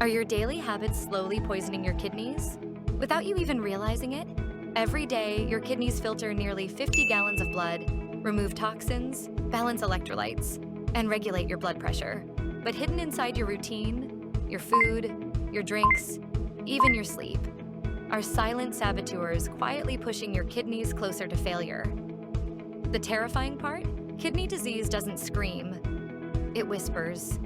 Are your daily habits slowly poisoning your kidneys? Without you even realizing it, every day your kidneys filter nearly 50 gallons of blood, remove toxins, balance electrolytes, and regulate your blood pressure. But hidden inside your routine, your food, your drinks, even your sleep, are silent saboteurs quietly pushing your kidneys closer to failure. The terrifying part? Kidney disease doesn't scream, it whispers.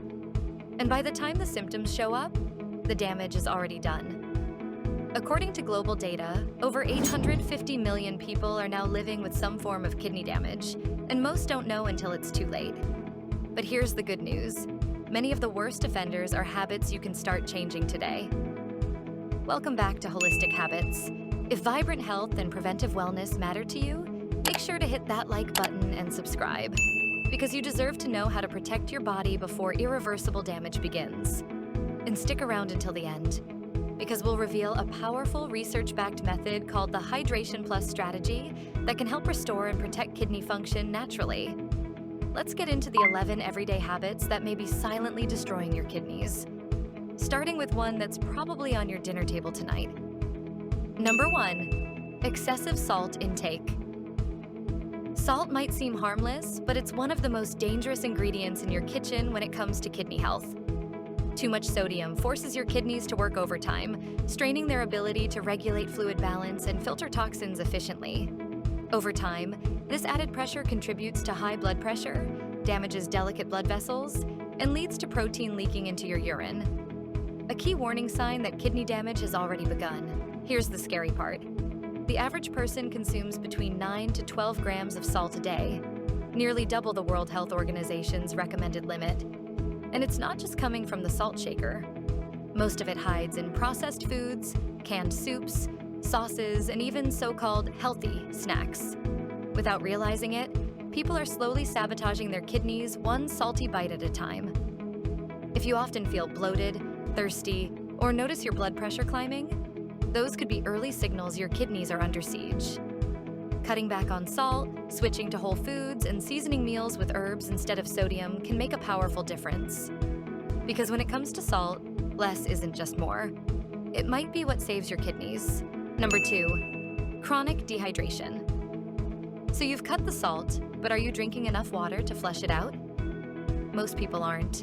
And by the time the symptoms show up, the damage is already done. According to global data, over 850 million people are now living with some form of kidney damage, and most don't know until it's too late. But here's the good news. Many of the worst offenders are habits you can start changing today. Welcome back to Holistic Habits. If vibrant health and preventive wellness matter to you, make sure to hit that like button and subscribe, because you deserve to know how to protect your body before irreversible damage begins. And stick around until the end, because we'll reveal a powerful research-backed method called the Hydration Plus strategy that can help restore and protect kidney function naturally. Let's get into the 11 everyday habits that may be silently destroying your kidneys, starting with one that's probably on your dinner table tonight. Number 1, excessive salt intake. Salt might seem harmless, but it's one of the most dangerous ingredients in your kitchen when it comes to kidney health. Too much sodium forces your kidneys to work overtime, straining their ability to regulate fluid balance and filter toxins efficiently. Over time, this added pressure contributes to high blood pressure, damages delicate blood vessels, and leads to protein leaking into your urine. A key warning sign that kidney damage has already begun. Here's the scary part. The average person consumes between 9 to 12 grams of salt a day, nearly double the World Health Organization's recommended limit. And it's not just coming from the salt shaker. Most of it hides in processed foods, canned soups, sauces, and even so-called healthy snacks. Without realizing it, people are slowly sabotaging their kidneys one salty bite at a time. If you often feel bloated, thirsty, or notice your blood pressure climbing, those could be early signals your kidneys are under siege. Cutting back on salt, switching to whole foods, and seasoning meals with herbs instead of sodium can make a powerful difference. Because when it comes to salt, less isn't just more. It might be what saves your kidneys. Number 2, chronic dehydration. So you've cut the salt, but are you drinking enough water to flush it out? Most people aren't.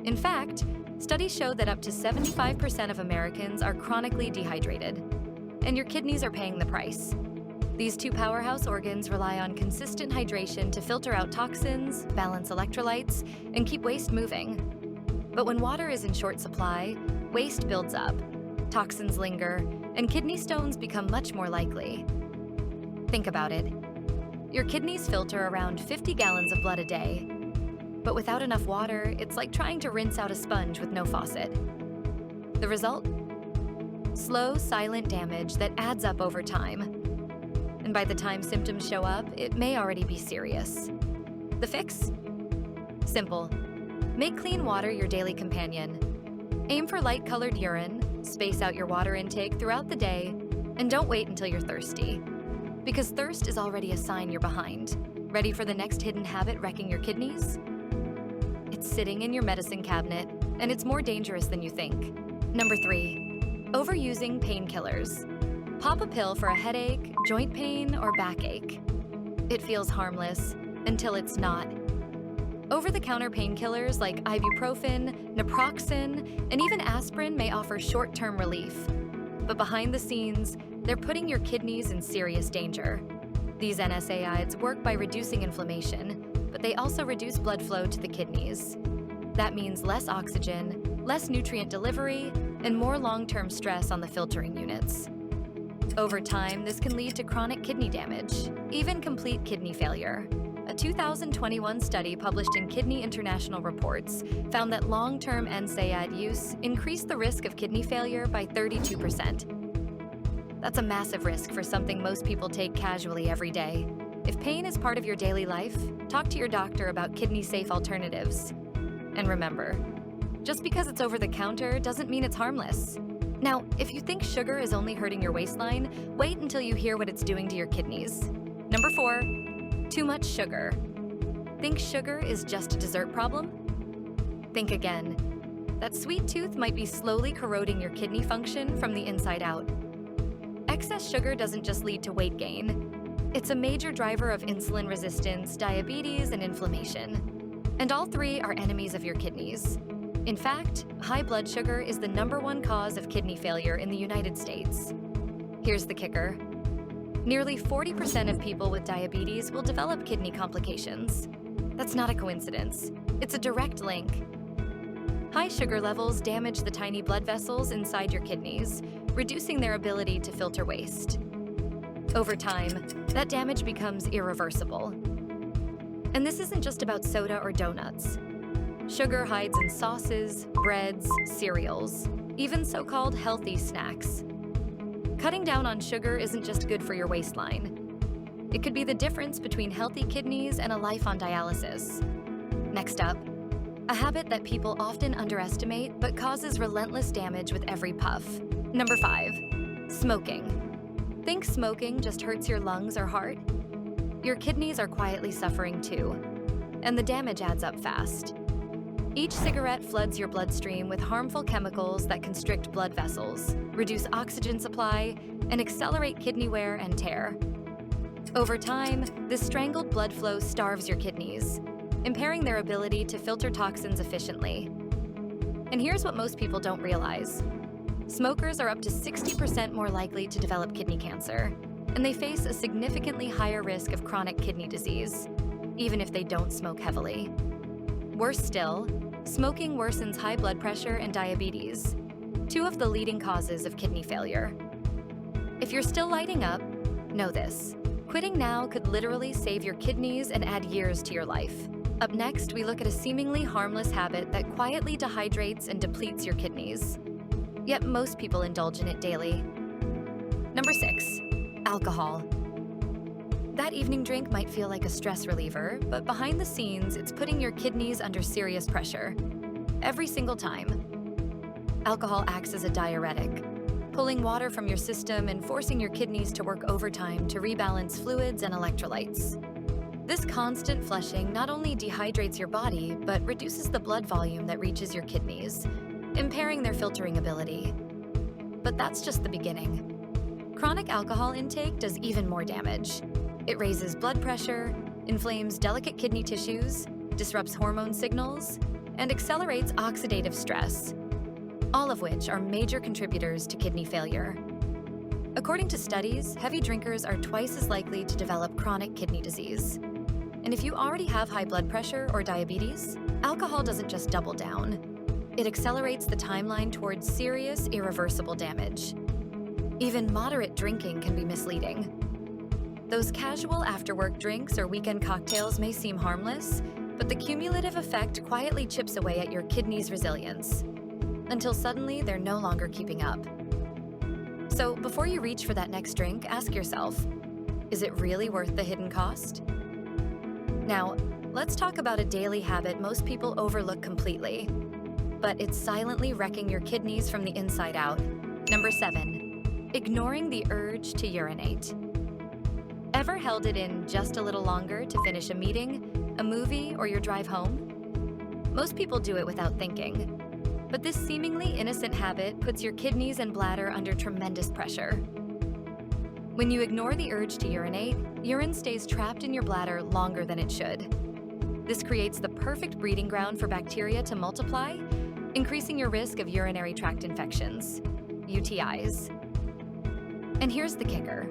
In fact, studies show that up to 75% of Americans are chronically dehydrated, and your kidneys are paying the price. These two powerhouse organs rely on consistent hydration to filter out toxins, balance electrolytes, and keep waste moving. But when water is in short supply, waste builds up, toxins linger, and kidney stones become much more likely. Think about it. Your kidneys filter around 50 gallons of blood a day. But without enough water, it's like trying to rinse out a sponge with no faucet. The result? Slow, silent damage that adds up over time. And by the time symptoms show up, it may already be serious. The fix? Simple. Make clean water your daily companion. Aim for light-colored urine, space out your water intake throughout the day, and don't wait until you're thirsty. Because thirst is already a sign you're behind. Ready for the next hidden habit wrecking your kidneys? It's sitting in your medicine cabinet, and it's more dangerous than you think. Number 3, overusing painkillers. Pop a pill for a headache, joint pain, or backache. It feels harmless until it's not. Over-the-counter painkillers like ibuprofen, naproxen, and even aspirin may offer short-term relief. But behind the scenes, they're putting your kidneys in serious danger. These NSAIDs work by reducing inflammation, but they also reduce blood flow to the kidneys. That means less oxygen, less nutrient delivery, and more long-term stress on the filtering units. Over time, this can lead to chronic kidney damage, even complete kidney failure. A 2021 study published in Kidney International Reports found that long-term NSAID use increased the risk of kidney failure by 32%. That's a massive risk for something most people take casually every day. If pain is part of your daily life, talk to your doctor about kidney-safe alternatives. And remember, just because it's over the counter doesn't mean it's harmless. Now, if you think sugar is only hurting your waistline, wait until you hear what it's doing to your kidneys. Number 4, too much sugar. Think sugar is just a dessert problem? Think again. that sweet tooth might be slowly corroding your kidney function from the inside out. Excess sugar doesn't just lead to weight gain. It's a major driver of insulin resistance, diabetes, and inflammation. And all three are enemies of your kidneys. In fact, high blood sugar is the #1 cause of kidney failure in the United States. Here's the kicker. Nearly 40% of people with diabetes will develop kidney complications. That's not a coincidence. It's a direct link. High sugar levels damage the tiny blood vessels inside your kidneys, reducing their ability to filter waste. Over time, that damage becomes irreversible. And this isn't just about soda or donuts. Sugar hides in sauces, breads, cereals, even so-called healthy snacks. Cutting down on sugar isn't just good for your waistline. It could be the difference between healthy kidneys and a life on dialysis. Next up, a habit that people often underestimate but causes relentless damage with every puff. Number 5, smoking. Think smoking just hurts your lungs or heart? Your kidneys are quietly suffering too, and the damage adds up fast. Each cigarette floods your bloodstream with harmful chemicals that constrict blood vessels, reduce oxygen supply, and accelerate kidney wear and tear. Over time, this strangled blood flow starves your kidneys, impairing their ability to filter toxins efficiently. And here's what most people don't realize. Smokers are up to 60% more likely to develop kidney cancer, and they face a significantly higher risk of chronic kidney disease, even if they don't smoke heavily. Worse still, smoking worsens high blood pressure and diabetes, two of the leading causes of kidney failure. If you're still lighting up, know this. Quitting now could literally save your kidneys and add years to your life. Up next, we look at a seemingly harmless habit that quietly dehydrates and depletes your kidneys. Yet most people indulge in it daily. Number 6, alcohol. That evening drink might feel like a stress reliever, but behind the scenes, it's putting your kidneys under serious pressure. Every single time. Alcohol acts as a diuretic, pulling water from your system and forcing your kidneys to work overtime to rebalance fluids and electrolytes. This constant flushing not only dehydrates your body, but reduces the blood volume that reaches your kidneys, impairing their filtering ability. But that's just the beginning. Chronic alcohol intake does even more damage. It raises blood pressure, inflames delicate kidney tissues, disrupts hormone signals, and accelerates oxidative stress, all of which are major contributors to kidney failure. According to studies, heavy drinkers are twice as likely to develop chronic kidney disease. And if you already have high blood pressure or diabetes, alcohol doesn't just double down. It accelerates the timeline towards serious, irreversible damage. Even moderate drinking can be misleading. Those casual after-work drinks or weekend cocktails may seem harmless, but the cumulative effect quietly chips away at your kidneys' resilience, until suddenly they're no longer keeping up. So before you reach for that next drink, ask yourself, is it really worth the hidden cost? Now, let's talk about a daily habit most people overlook completely, but it's silently wrecking your kidneys from the inside out. Number 7, ignoring the urge to urinate. Ever held it in just a little longer to finish a meeting, a movie, or your drive home? Most people do it without thinking. But this seemingly innocent habit puts your kidneys and bladder under tremendous pressure. When you ignore the urge to urinate, urine stays trapped in your bladder longer than it should. This creates the perfect breeding ground for bacteria to multiply, increasing your risk of urinary tract infections, UTIs. And here's the kicker.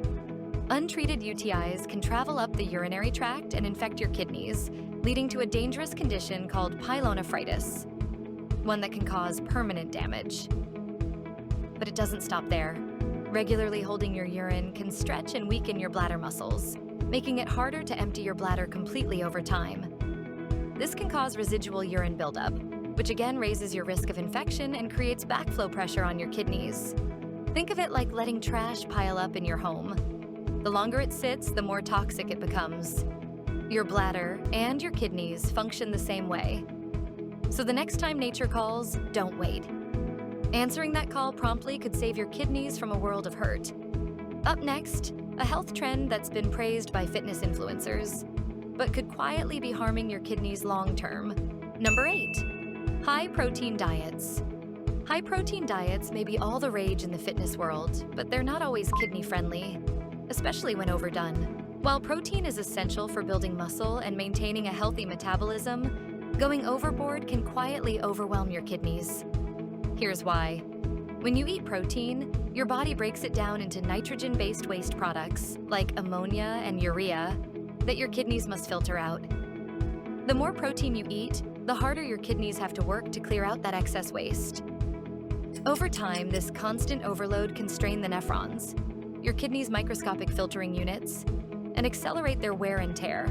Untreated UTIs can travel up the urinary tract and infect your kidneys, leading to a dangerous condition called pyelonephritis, one that can cause permanent damage. But it doesn't stop there. Regularly holding your urine can stretch and weaken your bladder muscles, making it harder to empty your bladder completely over time. This can cause residual urine buildup, which again raises your risk of infection and creates backflow pressure on your kidneys. Think of it like letting trash pile up in your home. The longer it sits, the more toxic it becomes. Your bladder and your kidneys function the same way. So the next time nature calls, don't wait. Answering that call promptly could save your kidneys from a world of hurt. Up next, a health trend that's been praised by fitness influencers, but could quietly be harming your kidneys long-term. Number 8, High-protein diets. High-protein diets may be all the rage in the fitness world, but they're not always kidney-friendly, especially when overdone. While protein is essential for building muscle and maintaining a healthy metabolism, going overboard can quietly overwhelm your kidneys. Here's why. When you eat protein, your body breaks it down into nitrogen-based waste products, like ammonia and urea, that your kidneys must filter out. The more protein you eat, the harder your kidneys have to work to clear out that excess waste. Over time, this constant overload can strain the nephrons, your kidneys' microscopic filtering units, and accelerate their wear and tear.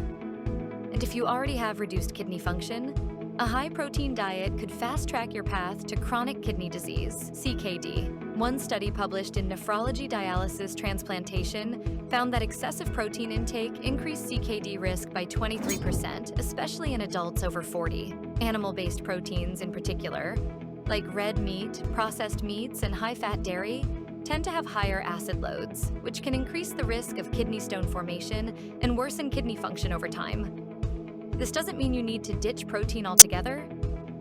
And if you already have reduced kidney function, a high-protein diet could fast-track your path to chronic kidney disease, CKD. One study published in Nephrology Dialysis Transplantation found that excessive protein intake increased CKD risk by 23%, especially in adults over 40. Animal-based proteins in particular, like red meat, processed meats, and high-fat dairy, tend to have higher acid loads, which can increase the risk of kidney stone formation and worsen kidney function over time. This doesn't mean you need to ditch protein altogether,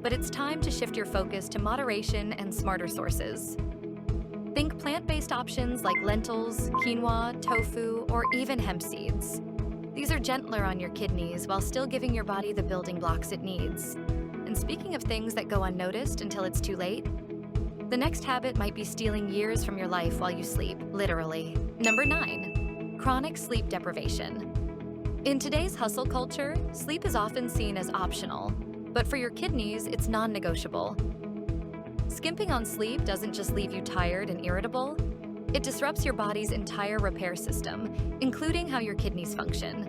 but it's time to shift your focus to moderation and smarter sources. Think plant-based options like lentils, quinoa, tofu, or even hemp seeds. These are gentler on your kidneys while still giving your body the building blocks it needs. And speaking of things that go unnoticed until it's too late, the next habit might be stealing years from your life while you sleep, literally. Number 9, chronic sleep deprivation. In today's hustle culture, sleep is often seen as optional, but for your kidneys, it's non-negotiable. Skimping on sleep doesn't just leave you tired and irritable, it disrupts your body's entire repair system, including how your kidneys function.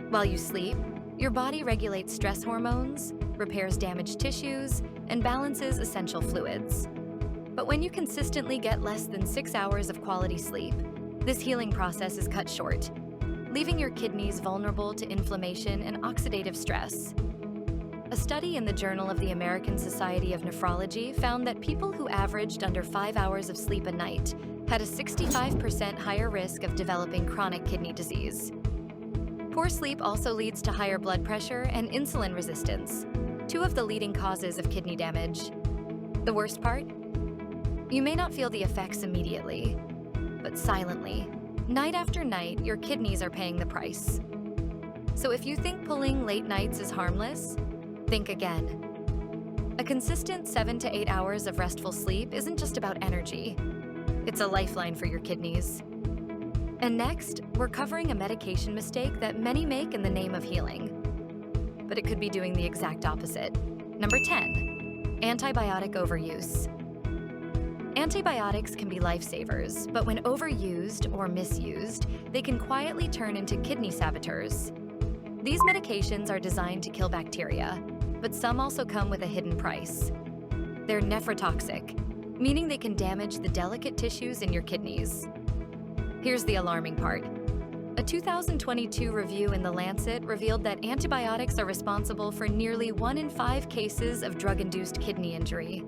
While you sleep, your body regulates stress hormones, repairs damaged tissues, and balances essential fluids. But when you consistently get less than 6 hours of quality sleep, this healing process is cut short, leaving your kidneys vulnerable to inflammation and oxidative stress. A study in the Journal of the American Society of Nephrology found that people who averaged under 5 hours of sleep a night had a 65% higher risk of developing chronic kidney disease. Poor sleep also leads to higher blood pressure and insulin resistance, two of the leading causes of kidney damage. The worst part? You may not feel the effects immediately, but silently, night after night, your kidneys are paying the price. So if you think pulling late nights is harmless, think again. A consistent 7 to 8 hours of restful sleep isn't just about energy. It's a lifeline for your kidneys. And next, we're covering a medication mistake that many make in the name of healing. But it could be doing the exact opposite. Number 10, antibiotic overuse. Antibiotics can be lifesavers, but when overused or misused, they can quietly turn into kidney saboteurs. These medications are designed to kill bacteria, but some also come with a hidden price. They're nephrotoxic, meaning they can damage the delicate tissues in your kidneys. Here's the alarming part. A 2022 review in The Lancet revealed that antibiotics are responsible for nearly 1 in 5 cases of drug-induced kidney injury.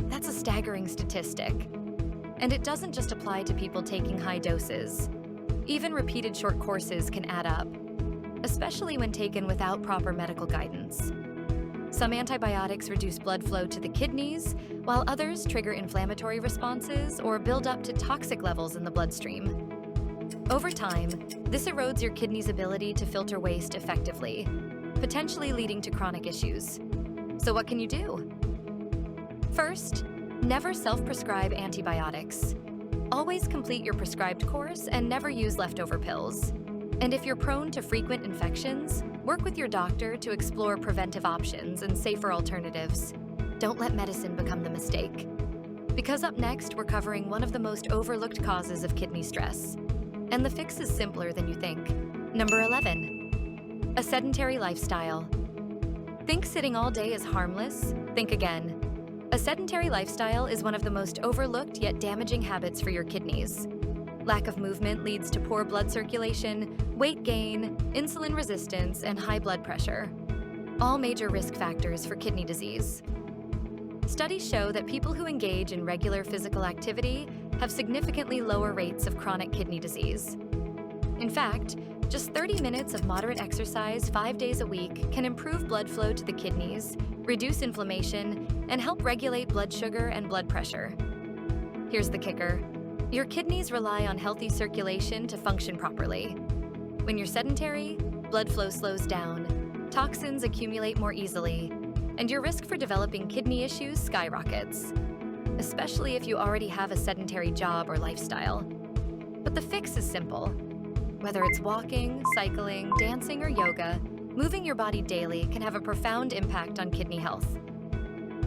That's a staggering statistic. And it doesn't just apply to people taking high doses. Even repeated short courses can add up, especially when taken without proper medical guidance. Some antibiotics reduce blood flow to the kidneys, while others trigger inflammatory responses or build up to toxic levels in the bloodstream. Over time, this erodes your kidney's ability to filter waste effectively, potentially leading to chronic issues. So what can you do? First, never self-prescribe antibiotics. Always complete your prescribed course and never use leftover pills. And if you're prone to frequent infections, work with your doctor to explore preventive options and safer alternatives. Don't let medicine become the mistake. Because up next, we're covering one of the most overlooked causes of kidney stress. And the fix is simpler than you think. Number 11, a sedentary lifestyle. Think sitting all day is harmless? Think again. A sedentary lifestyle is one of the most overlooked yet damaging habits for your kidneys. Lack of movement leads to poor blood circulation, weight gain, insulin resistance, and high blood pressure, all major risk factors for kidney disease. Studies show that people who engage in regular physical activity have significantly lower rates of chronic kidney disease. In fact, Just 30 minutes of moderate exercise 5 days a week can improve blood flow to the kidneys, reduce inflammation, and help regulate blood sugar and blood pressure. Here's the kicker. Your kidneys rely on healthy circulation to function properly. When you're sedentary, blood flow slows down, toxins accumulate more easily, and your risk for developing kidney issues skyrockets, especially if you already have a sedentary job or lifestyle. But the fix is simple. Whether it's walking, cycling, dancing, or yoga, moving your body daily can have a profound impact on kidney health.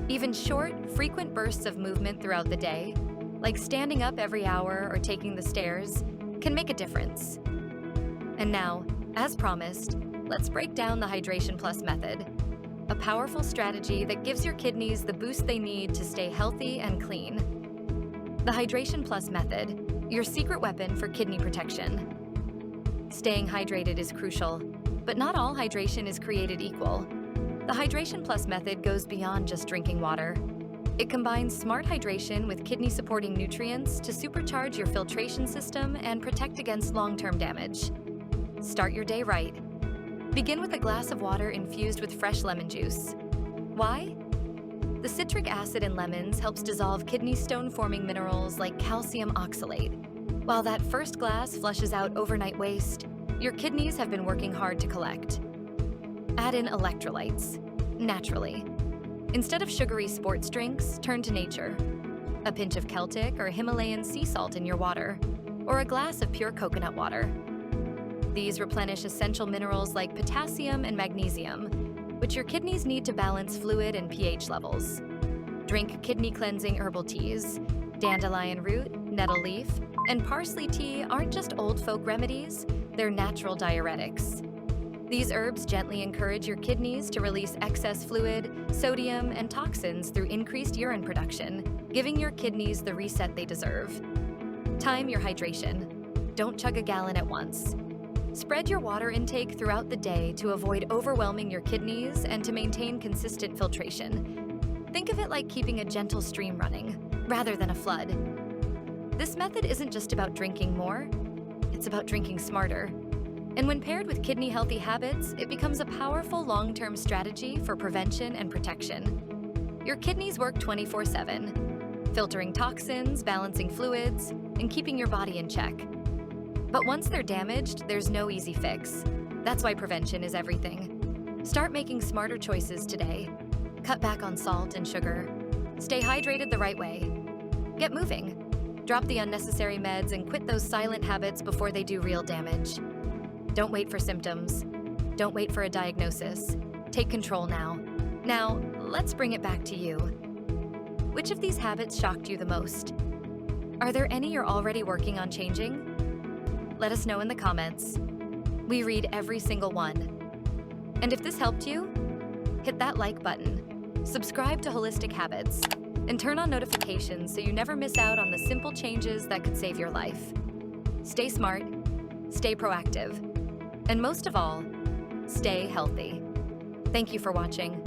Even short, frequent bursts of movement throughout the day, like standing up every hour or taking the stairs, can make a difference. And now, as promised, let's break down the Hydration Plus method, a powerful strategy that gives your kidneys the boost they need to stay healthy and clean. The Hydration Plus method, your secret weapon for kidney protection. Staying hydrated is crucial, but not all hydration is created equal. The Hydration Plus method goes beyond just drinking water. It combines smart hydration with kidney-supporting nutrients to supercharge your filtration system and protect against long-term damage. Start your day right. Begin with a glass of water infused with fresh lemon juice. Why? The citric acid in lemons helps dissolve kidney stone-forming minerals like calcium oxalate. While that first glass flushes out overnight waste, your kidneys have been working hard to collect. Add in electrolytes, naturally. Instead of sugary sports drinks, turn to nature. A pinch of Celtic or Himalayan sea salt in your water, or a glass of pure coconut water. These replenish essential minerals like potassium and magnesium, which your kidneys need to balance fluid and pH levels. Drink kidney-cleansing herbal teas. Dandelion root, nettle leaf, and parsley tea aren't just old folk remedies, they're natural diuretics. These herbs gently encourage your kidneys to release excess fluid, sodium, and toxins through increased urine production, giving your kidneys the reset they deserve. Time your hydration. Don't chug a gallon at once. Spread your water intake throughout the day to avoid overwhelming your kidneys and to maintain consistent filtration. Think of it like keeping a gentle stream running, rather than a flood. This method isn't just about drinking more, it's about drinking smarter. And when paired with kidney-healthy habits, it becomes a powerful long-term strategy for prevention and protection. Your kidneys work 24/7, filtering toxins, balancing fluids, and keeping your body in check. But once they're damaged, there's no easy fix. That's why prevention is everything. Start making smarter choices today. Cut back on salt and sugar. Stay hydrated the right way. Get moving. Drop the unnecessary meds and quit those silent habits before they do real damage. Don't wait for symptoms. Don't wait for a diagnosis. Take control now. Now, let's bring it back to you. Which of these habits shocked you the most? Are there any you're already working on changing? Let us know in the comments. We read every single one. And if this helped you, hit that like button, subscribe to Holistic Habits, and turn on notifications so you never miss out on the simple changes that could save your life. Stay smart, stay proactive, and most of all, stay healthy. Thank you for watching.